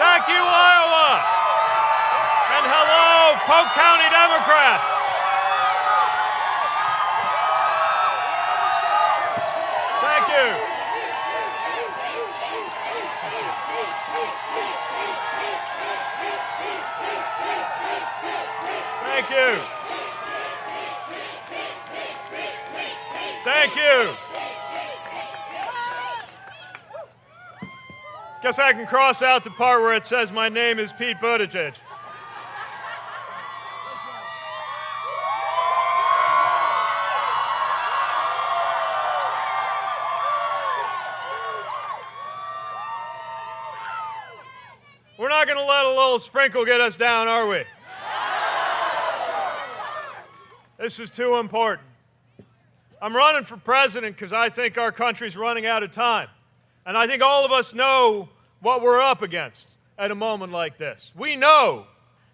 Thank you, Iowa. And hello, Polk County Democrats. Thank you. Thank you. Thank you. Guess I can cross out the part where it says my name is Pete Buttigieg. We're not going to let a little sprinkle get us down, are we? This is too important. I'm running for president because I think our country's running out of time. And I think all of us know what we're up against at a moment like this. We know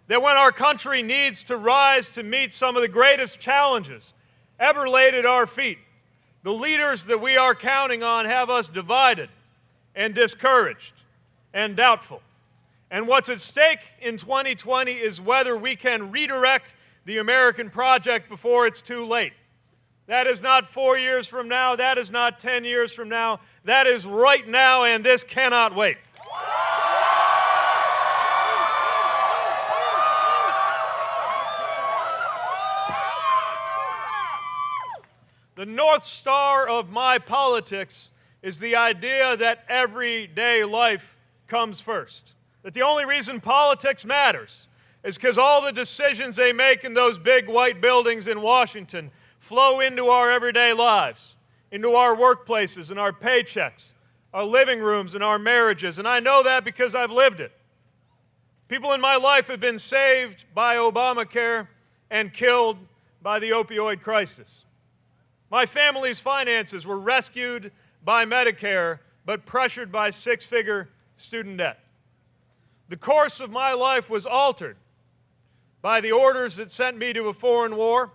that when our country needs to rise to meet some of the greatest challenges ever laid at our feet, the leaders that we are counting on have us divided and discouraged and doubtful. And what's at stake in 2020 is whether we can redirect the American project before it's too late. That is not 4 years from now. That is not 10 years from now. That is right now, and this cannot wait. The North Star of my politics is the idea that everyday life comes first. That the only reason politics matters is because all the decisions they make in those big white buildings in Washington flow into our everyday lives, into our workplaces and our paychecks, our living rooms and our marriages. And I know that because I've lived it. People in my life have been saved by Obamacare and killed by the opioid crisis. My family's finances were rescued by Medicare, but pressured by six-figure student debt. The course of my life was altered by the orders that sent me to a foreign war,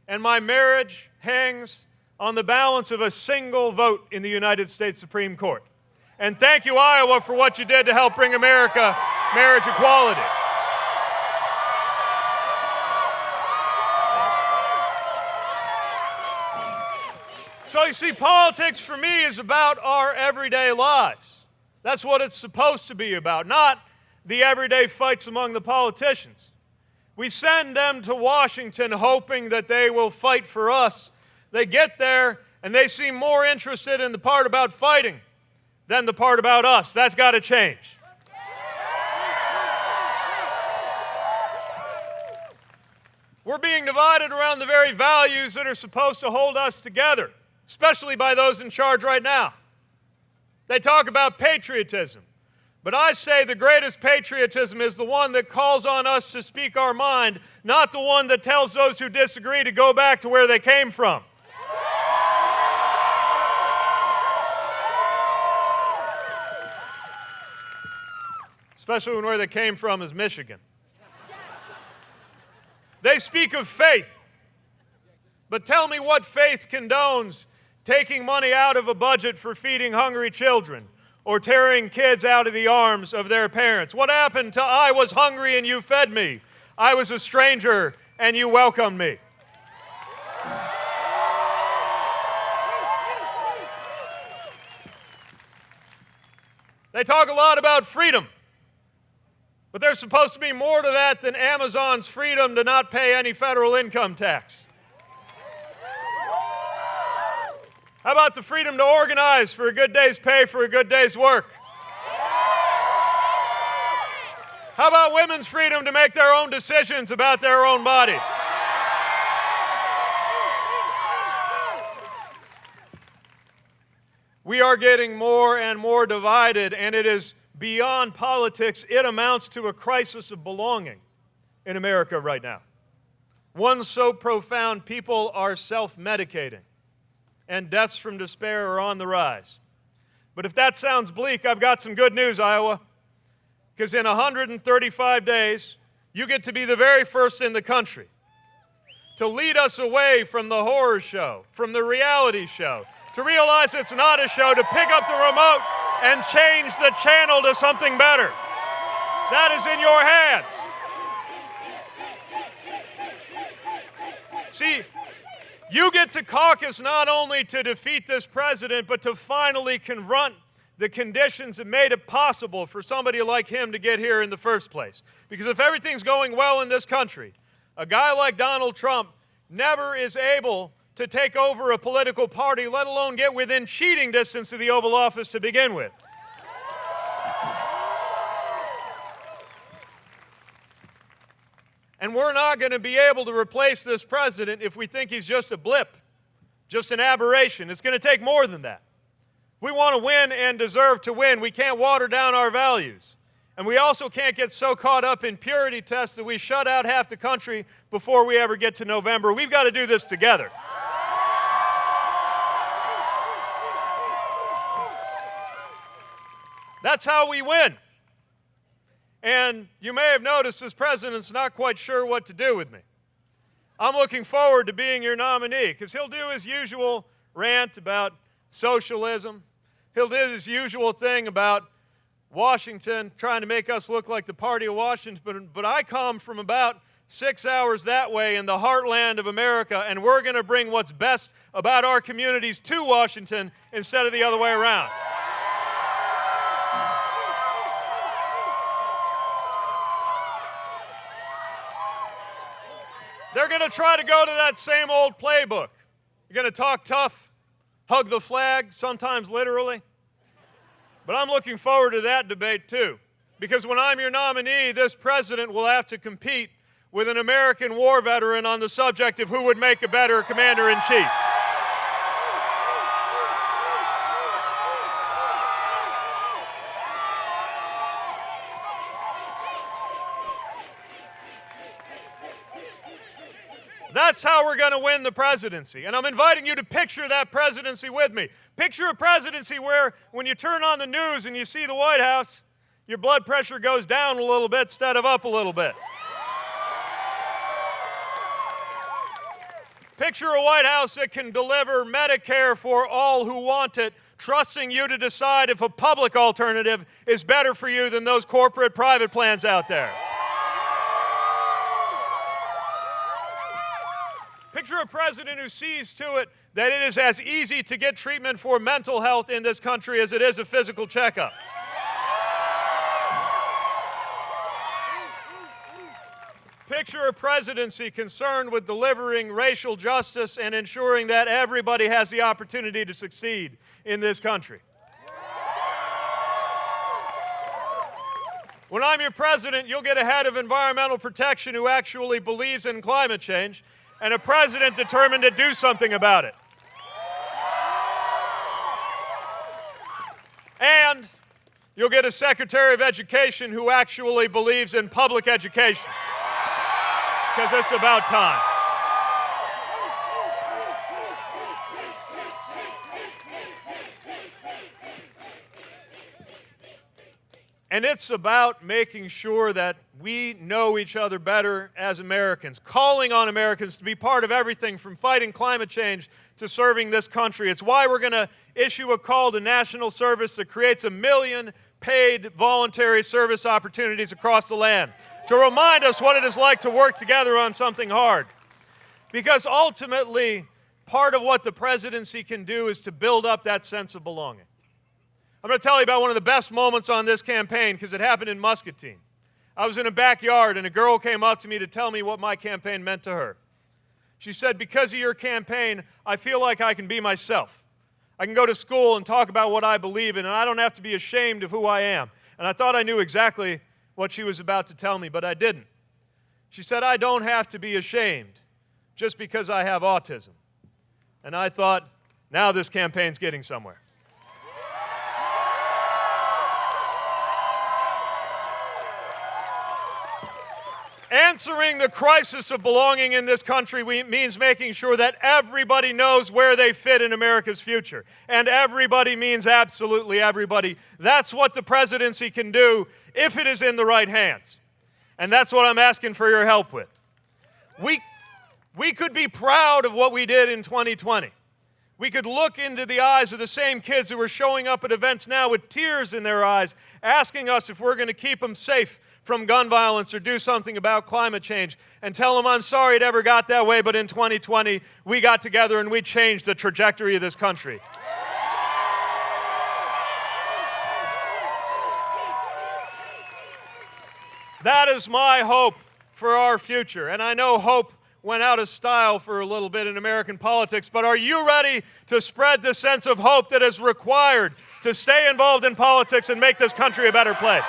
and my marriage hangs on the balance of a single vote in the United States Supreme Court. And thank you, Iowa, for what you did to help bring America marriage equality. So you see, politics for me is about our everyday lives. That's what it's supposed to be about, not the everyday fights among the politicians. We send them to Washington hoping that they will fight for us. They get there and they seem more interested in the part about fighting than the part about us. That's got to change. We're being divided around the very values that are supposed to hold us together, especially by those in charge right now. They talk about patriotism. But I say the greatest patriotism is the one that calls on us to speak our mind, not the one that tells those who disagree to go back to where they came from. Especially when where they came from is Michigan. They speak of faith. But tell me what faith condones taking money out of a budget for feeding hungry children, or tearing kids out of the arms of their parents. What happened to I was hungry and you fed me? I was a stranger and you welcomed me. They talk a lot about freedom, but there's supposed to be more to that than Amazon's freedom to not pay any federal income tax. How about the freedom to organize for a good day's pay for a good day's work? How about women's freedom to make their own decisions about their own bodies? We are getting more and more divided, and it is beyond politics. It amounts to a crisis of belonging in America right now. One so profound, people are self-medicating, and deaths from despair are on the rise. But if that sounds bleak, I've got some good news, Iowa. Because in 135 days, you get to be the very first in the country to lead us away from the horror show, from the reality show, to realize it's not a show, to pick up the remote and change the channel to something better. That is in your hands. See, you get to caucus not only to defeat this president, but to finally confront the conditions that made it possible for somebody like him to get here in the first place. Because if everything's going well in this country, a guy like Donald Trump never is able to take over a political party, let alone get within cheating distance of the Oval Office to begin with. And we're not going to be able to replace this president if we think he's just a blip, just an aberration. It's going to take more than that. We want to win and deserve to win. We can't water down our values. And we also can't get so caught up in purity tests that we shut out half the country before we ever get to November. We've got to do this together. That's how we win. And you may have noticed this president's not quite sure what to do with me. I'm looking forward to being your nominee because he'll do his usual rant about socialism. He'll do his usual thing about Washington, trying to make us look like the party of Washington. But I come from about 6 hours that way in the heartland of America, and we're going to bring what's best about our communities to Washington instead of the other way around. They're going to try to go to that same old playbook. You're going to talk tough, hug the flag, sometimes literally. But I'm looking forward to that debate too. Because when I'm your nominee, this president will have to compete with an American war veteran on the subject of who would make a better commander-in-chief. That's how we're going to win the presidency. And I'm inviting you to picture that presidency with me. Picture a presidency where when you turn on the news and you see the White House, your blood pressure goes down a little bit instead of up a little bit. Picture a White House that can deliver Medicare for all who want it, trusting you to decide if a public alternative is better for you than those corporate private plans out there. Picture a president who sees to it that it is as easy to get treatment for mental health in this country as it is a physical checkup. Picture a presidency concerned with delivering racial justice and ensuring that everybody has the opportunity to succeed in this country. When I'm your president, you'll get a head of environmental protection who actually believes in climate change, and a president determined to do something about it. And you'll get a Secretary of Education who actually believes in public education. Because it's about time. And it's about making sure that we know each other better as Americans, calling on Americans to be part of everything from fighting climate change to serving this country. It's why we're going to issue a call to national service that creates 1 million paid voluntary service opportunities across the land to remind us what it is like to work together on something hard. Because ultimately, part of what the presidency can do is to build up that sense of belonging. I'm going to tell you about one of the best moments on this campaign because it happened in Muscatine. I was in a backyard and a girl came up to me to tell me what my campaign meant to her. She said, because of your campaign, I feel like I can be myself. I can go to school and talk about what I believe in, and I don't have to be ashamed of who I am. And I thought I knew exactly what she was about to tell me, but I didn't. She said, I don't have to be ashamed just because I have autism. And I thought, now this campaign's getting somewhere. Answering the crisis of belonging in this country means making sure that everybody knows where they fit in America's future. And everybody means absolutely everybody. That's what the presidency can do if it is in the right hands. And that's what I'm asking for your help with. We could be proud of what we did in 2020. We could look into the eyes of the same kids who are showing up at events now with tears in their eyes, asking us if we're going to keep them safe from gun violence or do something about climate change, and tell them, I'm sorry it ever got that way, but in 2020, we got together and we changed the trajectory of this country. That is my hope for our future. And I know hope went out of style for a little bit in American politics, but are you ready to spread the sense of hope that is required to stay involved in politics and make this country a better place?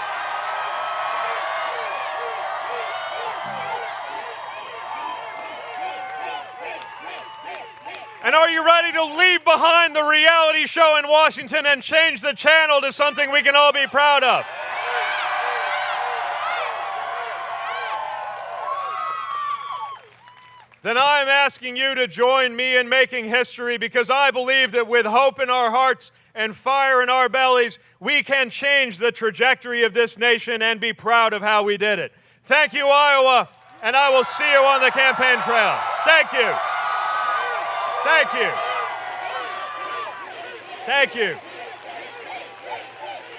And are you ready to leave behind the reality show in Washington and change the channel to something we can all be proud of? Then I'm asking you to join me in making history, because I believe that with hope in our hearts and fire in our bellies, we can change the trajectory of this nation and be proud of how we did it. Thank you, Iowa, and I will see you on the campaign trail. Thank you. Thank you. Thank you.